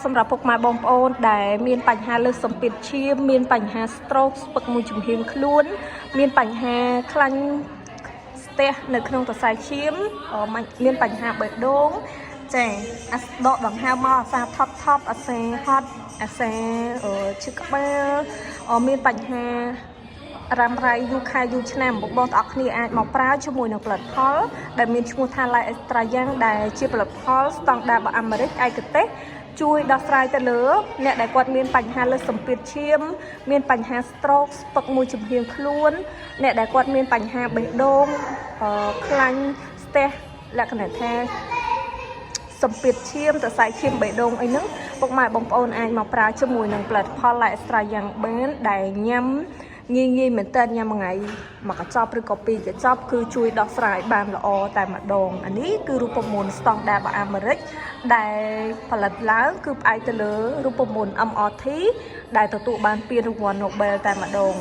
សម្រាប់ពុកម៉ែបងប្អូនដែលមានបញ្ហាលើសសម្ពាធឈាមមានបញ្ហា stroke ស្ពឹកមួយជំហានខ្លួនមានបញ្ហាខ្លាញ់ស្ទះនៅក្នុងសរសៃឈាមមានបញ្ហាបេះដូងចាអាដកដង្ហើមមកអាសាថប់អាសាហត់អាសាឈឺក្បាលមានបញ្ហារ៉ាំរ៉ៃយូរខែយូរឆ្នាំបងប្អូនទាំងអស់គ្នាអាចមកប្រើជាមួយនឹងផលិតផលដែលមានឈ្មោះថា Light Extra យ៉ាងដែលជាផលិតផលស្តង់ដាររបស់អាមេរិកឯកទេសជួយដោះស្រាយទៅលើអ្នកដែលគាត់មានបញ្ហាលើសសម្ពាធឈាមមានបញ្ហា stroke ស្ពឹកមួយជំហានខ្លួនអ្នកដែលគាត់មានបញ្ហាបេះដូងខ្លាញ់ស្ទះលក្ខណៈថាសម្ពាធឈាមសរសៃឈាមបេះដូងអីហ្នឹងពុកម៉ែបងប្អូនអាចមកប្រើជាមួយនឹងផលិតផល Light Extra យ៉ាងបានដែលញ៉ាំងាយមែនតើញ៉ាំមួយថ្ងៃមួយកញ្ចប់ឬក៏ពីរកញ្ចប់គឺជួយដោះស្រាយបានល្អតែម្ដងអានេះគឺរូបមន្តស្តង់ដាររបស់អាមេរិកដែលផលិតឡើងគឺផ្អែកទៅលើរូបមន្ត MRT ដែលទទួលបានពានរង្វាន់ Nobel តែម្ដង